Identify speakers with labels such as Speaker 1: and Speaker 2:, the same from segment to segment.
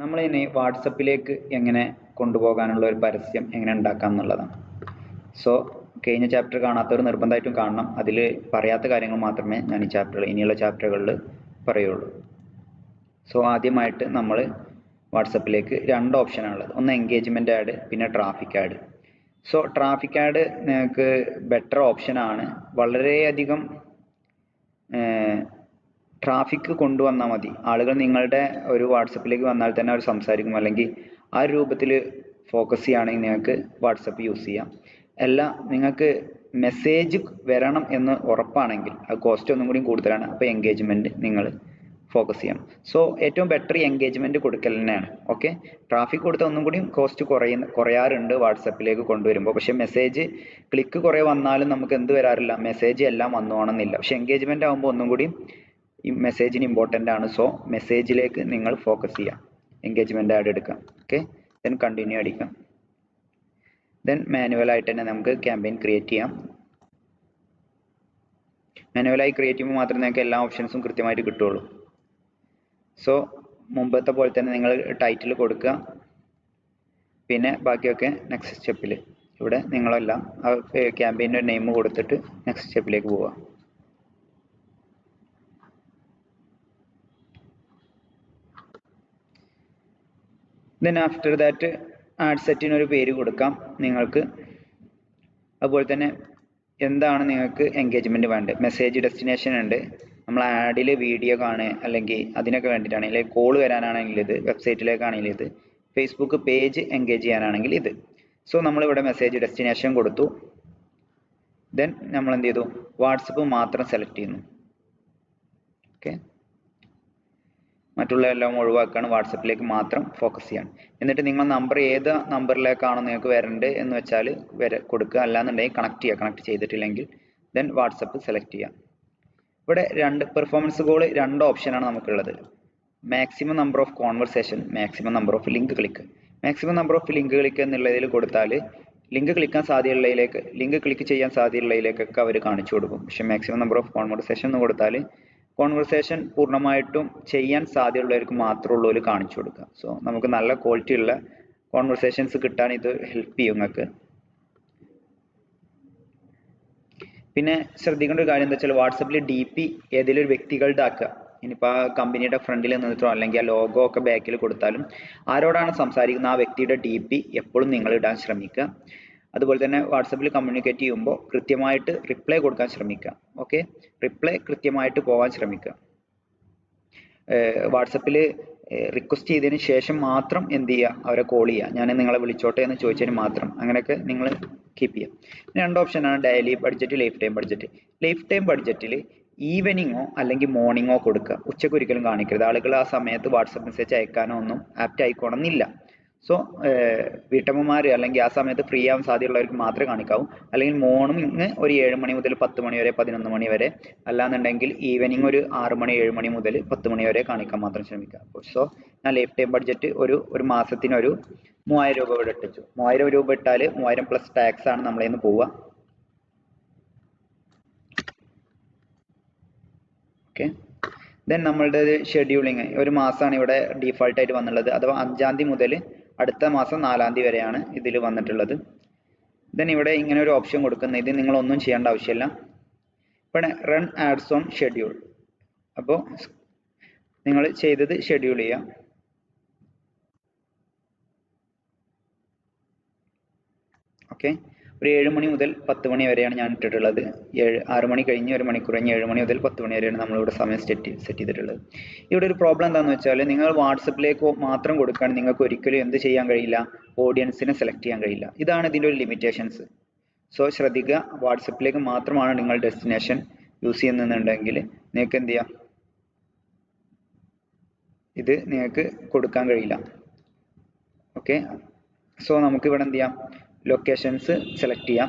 Speaker 1: നമ്മൾ ഇനി വാട്സപ്പിലേക്ക് എങ്ങനെ കൊണ്ടുപോകാനുള്ള ഒരു പരസ്യം എങ്ങനെ ഉണ്ടാക്കാം എന്നുള്ളതാണ്. സോ കഴിഞ്ഞ ചാപ്റ്റർ കാണാത്തവർ നിർബന്ധമായിട്ടും കാണണം. അതിൽ പറയാത്ത കാര്യങ്ങൾ മാത്രമേ ഞാൻ ഈ ഇനിയുള്ള ചാപ്റ്ററുകളിൽ പറയുള്ളൂ. സോ ആദ്യമായിട്ട് നമ്മൾ വാട്സപ്പിലേക്ക് രണ്ട് ഓപ്ഷനാണുള്ളത്. ഒന്ന് എൻഗേജ്മെൻറ്റ് ആഡ്, പിന്നെ traffic add. So traffic add നിങ്ങൾക്ക് ബെറ്റർ ഓപ്ഷനാണ്. വളരെയധികം ട്രാഫിക് കൊണ്ടുവന്നാൽ മതി. ആളുകൾ നിങ്ങളുടെ ഒരു വാട്സപ്പിലേക്ക് വന്നാൽ തന്നെ അവർ സംസാരിക്കും, അല്ലെങ്കിൽ ആ രൂപത്തിൽ ഫോക്കസ് ചെയ്യുകയാണെങ്കിൽ നിങ്ങൾക്ക് വാട്സപ്പ് യൂസ് ചെയ്യാം. അല്ല, നിങ്ങൾക്ക് മെസ്സേജ് വരണം എന്ന് ഉറപ്പാണെങ്കിൽ അത് കോസ്റ്റ് ഒന്നും കൂടി കൂടുതലാണ്. അപ്പോൾ എൻഗേജ്മെൻറ്റ് നിങ്ങൾ ഫോക്കസ് ചെയ്യണം. സോ ഏറ്റവും ബെറ്റർ എൻഗേജ്മെൻറ്റ് കൊടുക്കൽ തന്നെയാണ്. ഓക്കെ, ട്രാഫിക് കൊടുത്താൽ ഒന്നും കൂടി കോസ്റ്റ് കുറയാറുണ്ട് വാട്സപ്പിലേക്ക് കൊണ്ടുവരുമ്പോൾ. പക്ഷേ മെസ്സേജ് ക്ലിക്ക് കുറേ വന്നാലും നമുക്ക് എന്ത് വരാറില്ല, മെസ്സേജ് എല്ലാം വന്നോണമെന്നില്ല. പക്ഷേ എൻഗേജ്മെൻറ്റ് ആകുമ്പോൾ ഒന്നും കൂടി ഈ മെസ്സേജിന് ഇമ്പോർട്ടൻ്റ് ആണ്. സോ മെസ്സേജിലേക്ക് നിങ്ങൾ ഫോക്കസ് ചെയ്യാം. എൻഗേജ്മെൻറ്റ് ആഡ് എടുക്കാം. ഓക്കെ, ദെൻ കണ്ടിന്യൂ അടിക്കാം. ദെൻ മാനുവലായിട്ട് തന്നെ നമുക്ക് ക്യാമ്പയിൻ ക്രിയേറ്റ് ചെയ്യാം. മാനുവലായി ക്രിയേറ്റ് ചെയ്യുമ്പോൾ മാത്രമേ നിങ്ങൾക്ക് എല്ലാ ഓപ്ഷൻസും കൃത്യമായിട്ട് കിട്ടുള്ളൂ. സോ മുമ്പത്തെ പോലെ തന്നെ നിങ്ങൾ ടൈറ്റിൽ കൊടുക്കുക, പിന്നെ ബാക്കിയൊക്കെ നെക്സ്റ്റ് സ്റ്റെപ്പിൽ ഇവിടെ നിങ്ങളെല്ലാം ആ ക്യാമ്പയിൻ്റെ നെയിം കൊടുത്തിട്ട് നെക്സ്റ്റ് സ്റ്റെപ്പിലേക്ക് പോവുക. ദെൻ ആഫ്റ്റർ ദാറ്റ് ആഡ് സെറ്റിനൊരു പേര് കൊടുക്കാം നിങ്ങൾക്ക്. അതുപോലെ തന്നെ എന്താണ് നിങ്ങൾക്ക് എൻഗേജ്മെൻറ്റ് വേണ്ടത്. മെസ്സേജ് ഡെസ്റ്റിനേഷൻ ഉണ്ട്, നമ്മൾ ആഡിൽ വീഡിയോ കാണുക അല്ലെങ്കിൽ അതിനൊക്കെ വേണ്ടിയിട്ടാണെങ്കിൽ, കോൾ വരാനാണെങ്കിൽ ഇത്, വെബ്സൈറ്റിലേക്കാണെങ്കിൽ ഇത്, ഫേസ്ബുക്ക് പേജ് എൻഗേജ് ചെയ്യാനാണെങ്കിൽ ഇത്. സോ നമ്മളിവിടെ മെസ്സേജ് ഡെസ്റ്റിനേഷൻ കൊടുത്തു. ദെൻ നമ്മൾ എന്ത് ചെയ്തു, വാട്സപ്പ് മാത്രം സെലക്ട് ചെയ്യുന്നു. ഓക്കെ, മറ്റുള്ള എല്ലാം ഒഴിവാക്കുകയാണ്, വാട്സപ്പിലേക്ക് മാത്രം ഫോക്കസ് ചെയ്യാണ്. എന്നിട്ട് നിങ്ങൾ നമ്പർ ഏത് നമ്പറിലേക്കാണോ നിങ്ങൾക്ക് വരേണ്ടത് എന്ന് വെച്ചാൽ കൊടുക്കുക. അല്ലാന്നുണ്ടെങ്കിൽ കണക്ട് ചെയ്തിട്ടില്ലെങ്കിൽ ദെൻ വാട്സപ്പ് സെലക്ട് ചെയ്യാം. ഇവിടെ പെർഫോമൻസ് ഗോൾ രണ്ട് ഓപ്ഷനാണ് നമുക്കുള്ളത്. Maximum number of conversation, maximum number of link click. Maximum number of link click എന്നുള്ളതിൽ കൊടുത്താൽ ലിങ്ക് ക്ലിക്ക് ചെയ്യാൻ സാധ്യതയുള്ളതിലേക്കൊക്കെ അവർ കാണിച്ചു കൊടുക്കും. പക്ഷെ മാക്സിമം നമ്പർ ഓഫ് കോൺവെർസേഷൻ എന്ന് കൊടുത്താൽ കോൺവെർസേഷൻ പൂർണ്ണമായിട്ടും ചെയ്യാൻ സാധ്യതയുള്ളവർക്ക് മാത്രമേ ഉള്ളൂ കാണിച്ചു കൊടുക്കുക. സോ നമുക്ക് നല്ല ക്വാളിറ്റി ഉള്ള കോൺവെർസേഷൻസ് കിട്ടാൻ ഇത് ഹെൽപ്പ് ചെയ്യും നിങ്ങൾക്ക്. പിന്നെ ശ്രദ്ധിക്കേണ്ട ഒരു കാര്യം എന്താ വെച്ചാൽ, വാട്സപ്പിൽ DP ഏതെങ്കിലും ഒരു വ്യക്തികളുടെ ആക്കുക. ഇനിയിപ്പോൾ ആ കമ്പനിയുടെ ഫ്രണ്ടിൽ നിന്നിട്ടോ അല്ലെങ്കിൽ ആ ലോഗോ ഒക്കെ ബാക്കിൽ കൊടുത്താലും ആരോടാണ് സംസാരിക്കുന്നത് ആ വ്യക്തിയുടെ DP എപ്പോഴും നിങ്ങൾ ഇടാൻ ശ്രമിക്കുക. അതുപോലെ തന്നെ വാട്സപ്പിൽ കമ്മ്യൂണിക്കേറ്റ് ചെയ്യുമ്പോൾ കൃത്യമായിട്ട് റിപ്ലൈ കൊടുക്കാൻ ശ്രമിക്കുക. ഓക്കെ, റിപ്ലൈ കൃത്യമായിട്ട് പോകാൻ ശ്രമിക്കുക. വാട്സപ്പിൽ റിക്വസ്റ്റ് ചെയ്തതിന് ശേഷം മാത്രം എന്ത് ചെയ്യുക, അവരെ കോൾ ചെയ്യുക. ഞാൻ നിങ്ങളെ വിളിച്ചോട്ടെ എന്ന് ചോദിച്ചതിന് മാത്രം, അങ്ങനെയൊക്കെ നിങ്ങൾ കീപ്പ് ചെയ്യുക. രണ്ട് ഓപ്ഷനാണ് daily budget, life time budget. Life time ബഡ്ജറ്റിൽ ഈവനിങ്ങോ അല്ലെങ്കിൽ മോർണിംഗോ കൊടുക്കുക. ഉച്ചയ്ക്ക് ഒരിക്കലും കാണിക്കരുത്. ആളുകൾ ആ സമയത്ത് വാട്സപ്പ് മെസ്സേജ് അയക്കാനോ ഒന്നും ആപ്റ്റ് ആയിക്കോണമെന്നില്ല. സോ വീട്ടമ്മമാർ അല്ലെങ്കിൽ ആ സമയത്ത് ഫ്രീ ആവാൻ സാധ്യതയുള്ളവർക്ക് മാത്രമേ കാണിക്കാവൂ. അല്ലെങ്കിൽ മോർണിംഗ് ഒരു 7 മണി മുതൽ 10 മണി വരെ, 11 മണി വരെ. അല്ലാന്നുണ്ടെങ്കിൽ ഈവനിങ് ഒരു 6 മണി 7 മണി മുതൽ 10 മണി വരെ കാണിക്കാൻ മാത്രം ശ്രമിക്കുക. സോ ഞാൻ ലൈഫ് ടൈം ബഡ്ജറ്റ് ഒരു മാസത്തിന് ഒരു 3000 രൂപ ഇവിടെ ഇട്ടിച്ചു. 3000 രൂപ ഇട്ടാൽ 3000 പ്ലസ് ടാക്സ് ആണ് നമ്മളെ നിന്ന് പോവുക. ഓക്കെ, ദെൻ നമ്മളുടെ ഷെഡ്യൂളിങ് ഒരു മാസമാണ് ഇവിടെ ഡീഫാൾട്ട് ആയിട്ട് വന്നുള്ളത്. അഥവാ 5-ാം തീയതി മുതൽ അടുത്ത മാസം 4-ാം തീയതി വരെയാണ് ഇതിൽ വന്നിട്ടുള്ളത്. ദെൻ ഇവിടെ ഇങ്ങനെ ഒരു ഓപ്ഷൻ കൊടുക്കുന്നത്, ഇത് നിങ്ങളൊന്നും ചെയ്യേണ്ട ആവശ്യമില്ല. ഇവിടെ റൺ ആഡ്സ് ഓൺ ഷെഡ്യൂൾ. അപ്പോൾ നിങ്ങൾ ചെയ്തത് ഷെഡ്യൂൾ ചെയ്യാം. ഓക്കെ, ഒരു 7 മണി മുതൽ 10 മണി വരെയാണ് ഞാൻ ഇട്ടിട്ടുള്ളത്. 6 മണി കഴിഞ്ഞ് 1 മണിക്കൂർ കഴിഞ്ഞ് 7 മണി മുതൽ 10 മണി വരെയാണ് നമ്മളിവിടെ സമയം സെറ്റ് ചെയ്തിട്ടുള്ളത്. ഇവിടെ ഒരു പ്രോബ്ലം എന്താണെന്ന് വെച്ചാൽ, നിങ്ങൾ വാട്സപ്പിലേക്ക് മാത്രം കൊടുക്കുകയാണെങ്കിൽ നിങ്ങൾക്ക് ഒരിക്കലും എന്ത് ചെയ്യാൻ കഴിയില്ല, ഓഡിയൻസിനെ സെലക്ട് ചെയ്യാൻ കഴിയില്ല. ഇതാണ് ഇതിൻ്റെ ഒരു ലിമിറ്റേഷൻസ്. സോ ശ്രദ്ധിക്കുക, വാട്സപ്പിലേക്ക് മാത്രമാണ് നിങ്ങൾ ഡെസ്റ്റിനേഷൻ യൂസ് ചെയ്യുന്നുണ്ടെങ്കിൽ നിങ്ങൾക്ക് എന്ത് ചെയ്യാം, ഇത് നിങ്ങൾക്ക് കൊടുക്കാൻ കഴിയില്ല. ഓക്കെ, സോ നമുക്ക് ഇവിടെ എന്ത് ചെയ്യാം, ലൊക്കേഷൻസ് സെലക്ട് ചെയ്യാം.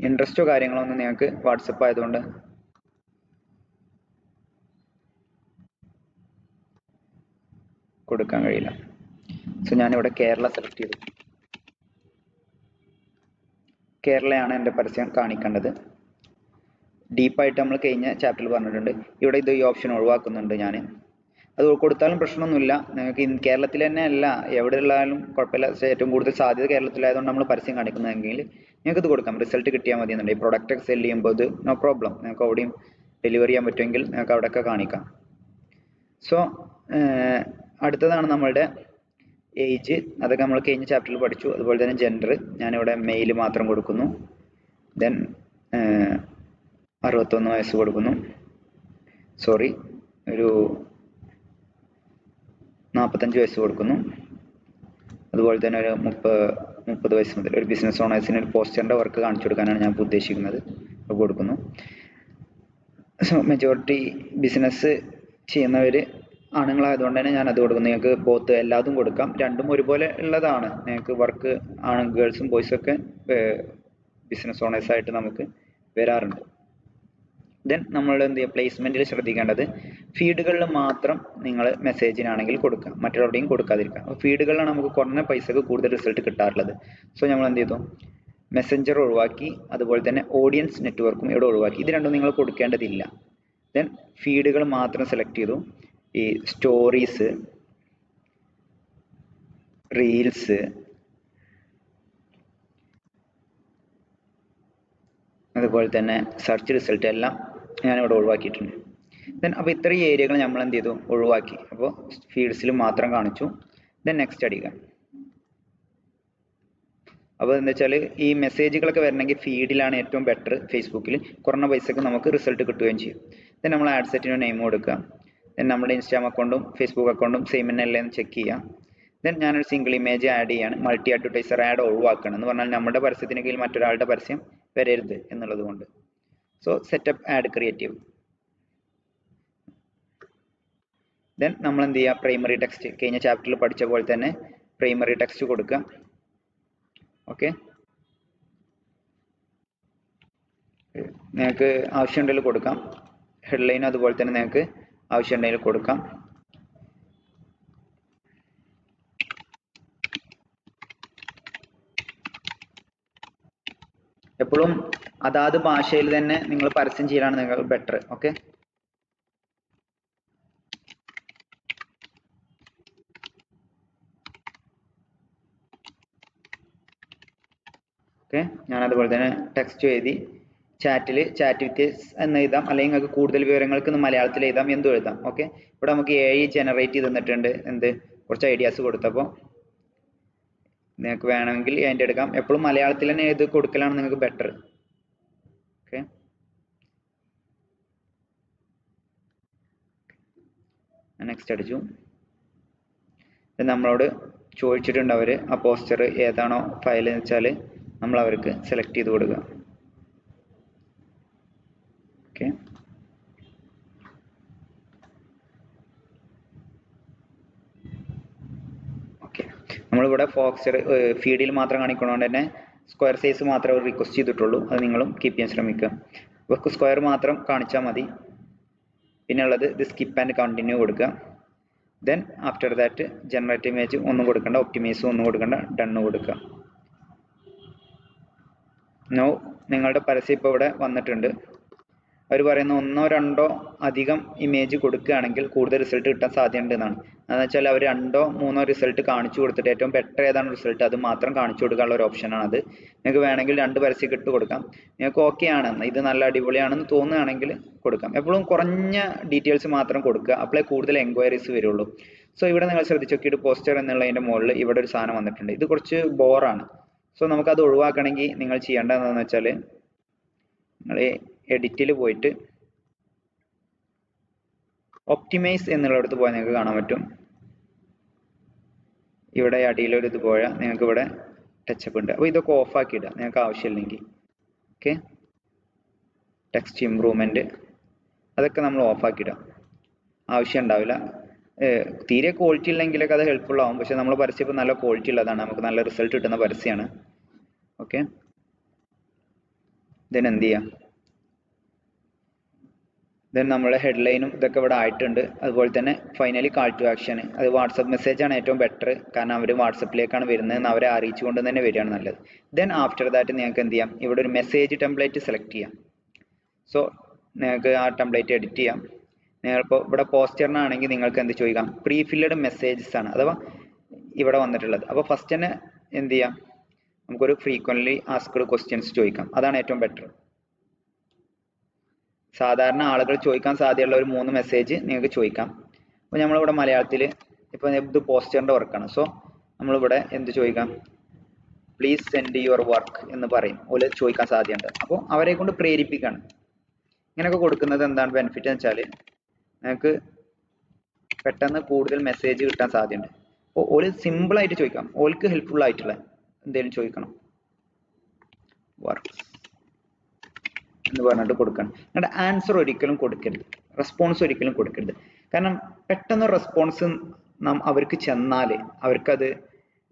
Speaker 1: ഇൻട്രസ്റ്റോ കാര്യങ്ങളോ ഒന്നും നിങ്ങൾക്ക് വാട്സപ്പ് ആയതുകൊണ്ട് കൊടുക്കാൻ കഴിയില്ല. സോ ഞാനിവിടെ കേരള സെലക്ട് ചെയ്തു. കേരളയാണ് എൻ്റെ പരസ്യം കാണിക്കേണ്ടത്. ഡീപ്പായിട്ട് നമ്മൾ കഴിഞ്ഞ ചാപ്റ്ററിൽ പറഞ്ഞിട്ടുണ്ട്. ഇവിടെ ഈ ഓപ്ഷൻ ഒഴിവാക്കുന്നുണ്ട് ഞാൻ. അത് കൊടുത്താലും പ്രശ്നമൊന്നുമില്ല. നിങ്ങൾക്ക് കേരളത്തിൽ തന്നെ അല്ല, എവിടെ ഉള്ളാലും കുഴപ്പമില്ല. ഏറ്റവും കൂടുതൽ സാധ്യത കേരളത്തിലായതുകൊണ്ട് നമ്മൾ പരസ്യം കാണിക്കുന്നതെങ്കിൽ നിങ്ങൾക്ക് ഇത് കൊടുക്കാം. റിസൾട്ട് കിട്ടിയാൽ മതി എന്നുണ്ടെങ്കിൽ പ്രൊഡക്റ്റ് ഒക്കെ സെല് ചെയ്യുമ്പോൾ ഇത് നോ പ്രോബ്ലം. നിങ്ങൾക്ക് എവിടെയും ഡെലിവറി ചെയ്യാൻ പറ്റുമെങ്കിൽ നിങ്ങൾക്ക് അവിടെയൊക്കെ കാണിക്കാം. സോ അടുത്തതാണ് നമ്മളുടെ ഏജ്. അതൊക്കെ നമ്മൾ കഴിഞ്ഞ ചാപ്റ്ററിൽ പഠിച്ചു. അതുപോലെ തന്നെ ജെൻഡർ, ഞാനിവിടെ മെയിൽ മാത്രം കൊടുക്കുന്നു. ദെൻ 61 വയസ്സ് കൊടുക്കുന്നു. സോറി, ഒരു 45 വയസ്സ് കൊടുക്കുന്നു. അതുപോലെ തന്നെ ഒരു 30 വയസ്സ് മുതൽ ഒരു ബിസിനസ് ഓണേഴ്സിന് ഒരു പോസ്റ്ററിൻ്റെ വർക്ക് കാണിച്ചു കൊടുക്കാനാണ് ഞാൻ ഉദ്ദേശിക്കുന്നത്. അത് കൊടുക്കുന്നു. സോ മെജോറിറ്റി ബിസിനസ് ചെയ്യുന്നവർ ആണുങ്ങളായതുകൊണ്ട് തന്നെ ഞാൻ അത് കൊടുക്കുന്നു. നിങ്ങൾക്ക് ബോത്ത് എല്ലാതും കൊടുക്കാം. രണ്ടും ഒരുപോലെ ഉള്ളതാണ്. നിങ്ങൾക്ക് വർക്ക് ഗേൾസും ബോയ്സും ഒക്കെ ബിസിനസ് ഓണേഴ്സായിട്ട് നമുക്ക് വരാറുണ്ട്. ദെൻ നമ്മൾ എന്ത് ചെയ്യുക, പ്ലേസ്മെൻറ്റിൽ ശ്രദ്ധിക്കേണ്ടത് ഫീഡുകളിൽ മാത്രം നിങ്ങൾ മെസ്സേജിനാണെങ്കിൽ കൊടുക്കുക, മറ്റുള്ളവരുടെയും കൊടുക്കാതിരിക്കുക. അപ്പോൾ ഫീഡുകളിലാണ് നമുക്ക് കുറഞ്ഞ പൈസക്ക് കൂടുതൽ റിസൾട്ട് കിട്ടാറുള്ളത്. സോ നമ്മൾ എന്ത് ചെയ്തു, മെസ്സഞ്ചർ ഒഴിവാക്കി, അതുപോലെ തന്നെ ഓഡിയൻസ് നെറ്റ്വർക്കും ഇവിടെ ഒഴിവാക്കി. ഇത് രണ്ടും നിങ്ങൾ കൊടുക്കേണ്ടതില്ല. ദെൻ ഫീഡുകൾ മാത്രം സെലക്ട് ചെയ്തു. ഈ സ്റ്റോറീസ്, റീൽസ്, അതുപോലെ തന്നെ സെർച്ച് റിസൾട്ട് എല്ലാം ഞാനിവിടെ ഒഴിവാക്കിയിട്ടുണ്ട്. ദെൻ അപ്പോൾ ഇത്രയും ഏരിയകൾ നമ്മൾ എന്ത് ചെയ്തു, ഒഴിവാക്കി. അപ്പോൾ ഫീഡ്സിൽ മാത്രം കാണിച്ചു. ദെൻ നെക്സ്റ്റ് അടിക്കുക. അപ്പോൾ എന്താ വെച്ചാൽ ഈ മെസ്സേജുകളൊക്കെ വരണമെങ്കിൽ ഫീഡിലാണ് ഏറ്റവും ബെറ്റർ. ഫേസ്ബുക്കിൽ കുറഞ്ഞ പൈസക്ക് നമുക്ക് റിസൾട്ട് കിട്ടുകയും ചെയ്യും. ദെൻ നമ്മൾ ആഡ് സെറ്റിന് നെയിം കൊടുക്കുക. ദെൻ നമ്മുടെ ഇൻസ്റ്റാഗ്രാം അക്കൗണ്ടും ഫേസ്ബുക്ക് അക്കൗണ്ടും സെയിം തന്നെ എന്ന് ചെക്ക് ചെയ്യുക. ദെൻ ഞാനൊരു സിംഗിൾ ഇമേജ് ആഡ് ചെയ്യാണ്. മൾട്ടി അഡ്വർടൈസർ ആഡ് ഒഴിവാക്കണം. എന്ന് പറഞ്ഞാൽ നമ്മുടെ പരസ്യത്തിന് കീഴിൽ മറ്റൊരാളുടെ പരസ്യം വരരുത് എന്നുള്ളത് കൊണ്ട്. So setup add creative. Then നമ്മൾ എന്ത് ചെയ്യുക, പ്രൈമറി ടെക്സ്റ്റ് കഴിഞ്ഞ ചാപ്റ്ററിൽ പഠിച്ച പോലെ തന്നെ പ്രൈമറി ടെക്സ്റ്റ് കൊടുക്കുക. ഓക്കെ, നിങ്ങൾക്ക് ആവശ്യമുണ്ടെങ്കിൽ കൊടുക്കാം. ഹെഡ്ലൈൻ അതുപോലെ തന്നെ നിങ്ങൾക്ക് ആവശ്യമുണ്ടെങ്കിൽ കൊടുക്കാം. എപ്പോഴും അതാത് ഭാഷയിൽ തന്നെ നിങ്ങൾ പരസ്യം ചെയ്യലാണ് നിങ്ങൾ ബെറ്റർ. ഓക്കെ, ഞാൻ അതുപോലെ തന്നെ ടെക്സ്റ്റ് എഴുതി. ചാറ്റ് വിത്ത് എന്ന് എഴുതാം, അല്ലെങ്കിൽ നിങ്ങൾക്ക് കൂടുതൽ വിവരങ്ങൾക്ക് മലയാളത്തിൽ എഴുതാം, എന്തും എഴുതാം. ഓക്കെ, ഇവിടെ നമുക്ക് AI ജനറേറ്റ് ചെയ്ത് തന്നിട്ടുണ്ട്. കുറച്ച് ഐഡിയാസ് കൊടുത്തപ്പോൾ നിങ്ങൾക്ക് വേണമെങ്കിൽ അതിൻ്റെ എടുക്കാം. എപ്പോഴും മലയാളത്തിൽ തന്നെ എഴുതി കൊടുക്കലാണ് നിങ്ങൾക്ക് ബെറ്റർ. ഓക്കെ, നെക്സ്റ്റ് അടിച്ചു. നമ്മളോട് ചോദിച്ചിട്ടുണ്ട് അവർ ആ പോസ്റ്റർ ഏതാണോ ഫയൽ എന്ന് വെച്ചാൽ നമ്മൾ അവർക്ക് സെലക്ട് ചെയ്ത് കൊടുക്കുക. ഓക്കെ, നമ്മളിവിടെ പോസ്റ്റർ ഫീഡിൽ മാത്രം കാണിക്കുന്നതുകൊണ്ട് തന്നെ സ്ക്വയർ സൈസ് മാത്രമേ റിക്വസ്റ്റ് ചെയ്തിട്ടുള്ളൂ. അത് നിങ്ങളും കീപ്പ് ചെയ്യാൻ ശ്രമിക്കുക. അപ്പോൾ സ്ക്വയർ മാത്രം കാണിച്ചാൽ മതി. പിന്നെ ഉള്ളത് ഇത് സ്കിപ്പ് ആൻഡ് കണ്ടിന്യൂ കൊടുക്കുക. Then after that generate image ഒന്നും കൊടുക്കണ്ട, ഒപ്റ്റിമൈസും ഒന്നും കൊടുക്കണ്ട, ഡണ്ണ് കൊടുക്കുക. നോ, നിങ്ങളുടെ പരസ്യം ഇപ്പോൾ ഇവിടെ വന്നിട്ടുണ്ട്. അവർ പറയുന്ന 1 or 2 അധികം ഇമേജ് കൊടുക്കുകയാണെങ്കിൽ കൂടുതൽ റിസൾട്ട് കിട്ടാൻ സാധ്യതയുണ്ട് എന്നാണ്. എന്ന് വെച്ചാൽ അവർ 2 or 3 റിസൾട്ട് കാണിച്ചു കൊടുത്തിട്ട് ഏറ്റവും ബെറ്റർ ഏതാണ് റിസൾട്ട് അത് മാത്രം കാണിച്ചു കൊടുക്കാനുള്ള ഒരു ഓപ്ഷനാണ് അത്. നിങ്ങൾക്ക് വേണമെങ്കിൽ 2 പരസ്യം ഇട്ട് കൊടുക്കാം. നിങ്ങൾക്ക് ഓക്കെ ആണെന്ന്, ഇത് നല്ല അടിപൊളിയാണെന്ന് തോന്നുകയാണെങ്കിൽ കൊടുക്കാം. എപ്പോഴും കുറഞ്ഞ ഡീറ്റെയിൽസ് മാത്രം കൊടുക്കുക, അപ്പോഴേ കൂടുതൽ എൻക്വയറീസ് വരുള്ളൂ. സോ ഇവിടെ നിങ്ങൾ ശ്രദ്ധിച്ച് നോക്കിയിട്ട് പോസ്റ്റർ എന്നുള്ളതിൻ്റെ മുകളിൽ ഇവിടെ ഒരു സാധനം വന്നിട്ടുണ്ട്. ഇത് കുറച്ച് ബോറാണ്. സോ നമുക്കത് ഒഴിവാക്കണമെങ്കിൽ നിങ്ങൾ ചെയ്യേണ്ടതെന്ന് വെച്ചാൽ നിങ്ങൾ എഡിറ്റിൽ പോയിട്ട് ഒപ്റ്റിമൈസ് എന്നുള്ളിടത്ത് പോയാൽ നിങ്ങൾക്ക് കാണാൻ പറ്റും. ഇവിടെ അടിയിലൊരു ഇത് പോയാൽ നിങ്ങൾക്ക് ഇവിടെ ടച്ചപ്പ് ഉണ്ട്. അപ്പോൾ ഇതൊക്കെ ഓഫാക്കി ഇടുക നിങ്ങൾക്ക് ആവശ്യമില്ലെങ്കിൽ. ഓക്കെ, ടെക്സ്റ്റ് ഇംപ്രൂവ്മെൻറ്റ് അതൊക്കെ നമ്മൾ ഓഫാക്കി ഇടുക, ആവശ്യം ഉണ്ടാവില്ല. തീരെ ക്വാളിറ്റി ഇല്ലെങ്കിലൊക്കെ അത് ഹെൽപ്ഫുൾ ആവും. പക്ഷെ നമ്മൾ പരസ്യം ഇപ്പോൾ നല്ല ക്വാളിറ്റി ഉള്ളതാണ്, നമുക്ക് നല്ല റിസൾട്ട് കിട്ടുന്ന പരസ്യമാണ്. ഓക്കെ, എന്ത് ചെയ്യാം, ദെൻ നമ്മുടെ ഹെഡ്ലൈനും ഇതൊക്കെ ഇവിടെ ആയിട്ടുണ്ട്. അതുപോലെ തന്നെ ഫൈനലി കാൾ ടു ആക്ഷൻ, അത് വാട്സപ്പ് മെസ്സേജാണ് ഏറ്റവും ബെറ്റർ. കാരണം അവർ വാട്സപ്പിലേക്കാണ് വരുന്നതെന്ന് അവരെ അറിയിച്ചുകൊണ്ട് തന്നെ വരികയാണ് നല്ലത്. ദെൻ ആഫ്റ്റർ ദാറ്റ് നിങ്ങൾക്ക് എന്ത് ചെയ്യാം, ഇവിടെ ഒരു മെസ്സേജ് ടെംപ്ലേറ്റ് സെലക്ട് ചെയ്യാം. സോ നിങ്ങൾക്ക് ആ ടെംപ്ലേറ്റ് എഡിറ്റ് ചെയ്യാം. നിങ്ങളിപ്പോൾ ഇവിടെ പോസ്റ്ററിനാണെങ്കിൽ നിങ്ങൾക്ക് എന്ത് ചോദിക്കാം, പ്രീ ഫില്ലഡ് മെസ്സേജസ് ആണ് അഥവാ ഇവിടെ വന്നിട്ടുള്ളത്. അപ്പോൾ ഫസ്റ്റ് തന്നെ എന്ത് ചെയ്യാം, നമുക്കൊരു ഫ്രീക്വൻ്റ്ലി ആസ്ക്ഡ് ക്വസ്റ്റ്യൻസ് ചോദിക്കാം. അതാണ് ഏറ്റവും ബെറ്റർ. സാധാരണ ആളുകൾ ചോദിക്കാൻ സാധ്യതയുള്ള ഒരു 3 മെസ്സേജ് നിങ്ങൾക്ക് ചോദിക്കാം. അപ്പോൾ നമ്മളിവിടെ മലയാളത്തിൽ ഇപ്പോൾ ഇത് പോസ്റ്ററിൻ്റെ വർക്കാണ്. സോ നമ്മളിവിടെ എന്ത് ചോദിക്കാം, പ്ലീസ് സെൻഡ് യുവർ വർക്ക് എന്ന് പറയും. ഓല് ചോദിക്കാൻ സാധ്യതയുണ്ട്. അപ്പോൾ അവരെ കൊണ്ട് പ്രേരിപ്പിക്കുകയാണ്. ഇങ്ങനെയൊക്കെ കൊടുക്കുന്നത് എന്താണ് ബെനിഫിറ്റ് എന്ന് വെച്ചാൽ നിങ്ങൾക്ക് പെട്ടെന്ന് കൂടുതൽ മെസ്സേജ് കിട്ടാൻ സാധ്യതയുണ്ട്. അപ്പോൾ ഓല് സിമ്പിളായിട്ട് ചോദിക്കാം, ഓൾക്ക് ഹെൽപ്ഫുൾ ആയിട്ടുള്ള എന്തെങ്കിലും ചോദിക്കണം. വർക്ക് എന്ന് പറഞ്ഞിട്ട് കൊടുക്കണം. നിങ്ങളുടെ ആൻസർ ഒരിക്കലും കൊടുക്കരുത്, റെസ്പോൺസ് ഒരിക്കലും കൊടുക്കരുത്. കാരണം പെട്ടെന്ന് റെസ്പോൺസ് അവർക്ക് ചെന്നാൽ അവർക്കത്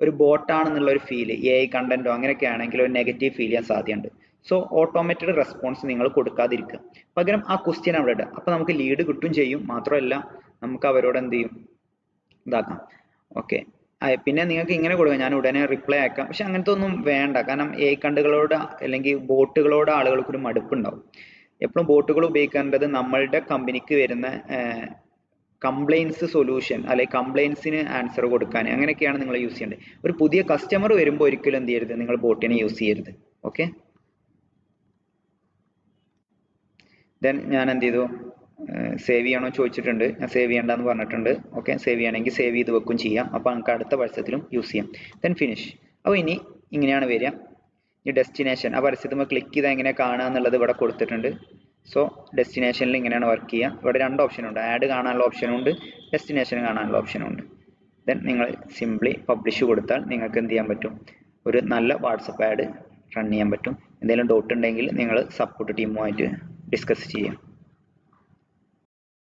Speaker 1: ഒരു ബോട്ടാണെന്നുള്ള ഒരു ഫീല്, AI കണ്ടന്റോ അങ്ങനെയൊക്കെ ആണെങ്കിൽ ഒരു നെഗറ്റീവ് ഫീൽ ചെയ്യാൻ സാധ്യതയുണ്ട്. സോ ഓട്ടോമേറ്റഡ് റെസ്പോൺസ് നിങ്ങൾ കൊടുക്കാതിരിക്കുക. പകരം ആ ക്വസ്റ്റ്യൻ അവിടെ ഇടുക. അപ്പോൾ നമുക്ക് ലീഡ് കിട്ടും ചെയ്യും. മാത്രമല്ല നമുക്ക് അവരോട് എന്ത് ചെയ്യും, ഇതാക്കാം. ഓക്കെ, പിന്നെ നിങ്ങൾക്ക് ഇങ്ങനെ കൊടുക്കാം, ഞാൻ ഉടനെ റിപ്ലൈ ആക്കാം. പക്ഷെ അങ്ങനത്തെ ഒന്നും വേണ്ട. കാരണം AI കണ്ടുകളോട് അല്ലെങ്കിൽ ബോട്ടുകളോട് ആളുകൾക്ക് ഒരു മടുപ്പുണ്ടാവും. എപ്പോഴും ബോട്ടുകൾ ഉപയോഗിക്കേണ്ടത് നമ്മളുടെ കമ്പനിക്ക് വരുന്ന കംപ്ലൈൻസ് സൊല്യൂഷൻ അല്ലെങ്കിൽ കംപ്ലൈൻസിന് ആൻസർ കൊടുക്കാൻ അങ്ങനെയൊക്കെയാണ് നിങ്ങൾ യൂസ് ചെയ്യേണ്ടത്. ഒരു പുതിയ കസ്റ്റമർ വരുമ്പോൾ ഒരിക്കലും എന്ത് ചെയ്യരുത്, നിങ്ങൾ ബോട്ടിനെ യൂസ് ചെയ്യരുത്. ഓക്കെ, ദെൻ ഞാൻ എന്ത് ചെയ്തു, സേവ് ചെയ്യണോ ചോദിച്ചിട്ടുണ്ട്. ഞാൻ സേവ് ചെയ്യേണ്ടെന്ന് പറഞ്ഞിട്ടുണ്ട്. ഓക്കെ, സേവ് ചെയ്യണമെങ്കിൽ സേവ് ചെയ്ത് വെക്കും ചെയ്യാം. അപ്പോൾ നമുക്ക് അടുത്ത പരസ്യത്തിലും യൂസ് ചെയ്യാം. Then finish. അപ്പോൾ ഇനി ഇങ്ങനെയാണ് വരിക. ഈ ഡെസ്റ്റിനേഷൻ ആ പരസ്യത്തിൽ ക്ലിക്ക് ചെയ്താൽ എങ്ങനെ കാണുക എന്നുള്ളത് ഇവിടെ കൊടുത്തിട്ടുണ്ട്. സോ ഡെസ്റ്റിനേഷനിൽ ഇങ്ങനെയാണ് വർക്ക് ചെയ്യുക. ഇവിടെ 2 ഓപ്ഷനുണ്ട്, ആഡ് കാണാനുള്ള ഓപ്ഷനും ഉണ്ട്, ഡെസ്റ്റിനേഷൻ കാണാനുള്ള ഓപ്ഷനും ഉണ്ട്. ദെൻ നിങ്ങൾ സിംപ്ലി പബ്ലിഷ് കൊടുത്താൽ നിങ്ങൾക്ക് എന്ത് ചെയ്യാൻ പറ്റും, ഒരു നല്ല വാട്സപ്പ് ആഡ് റൺ ചെയ്യാൻ പറ്റും. എന്തെങ്കിലും ഡൗട്ട് ഉണ്ടെങ്കിൽ നിങ്ങൾ സപ്പോർട്ട് ടീമുമായിട്ട് ഡിസ്കസ് ചെയ്യാം.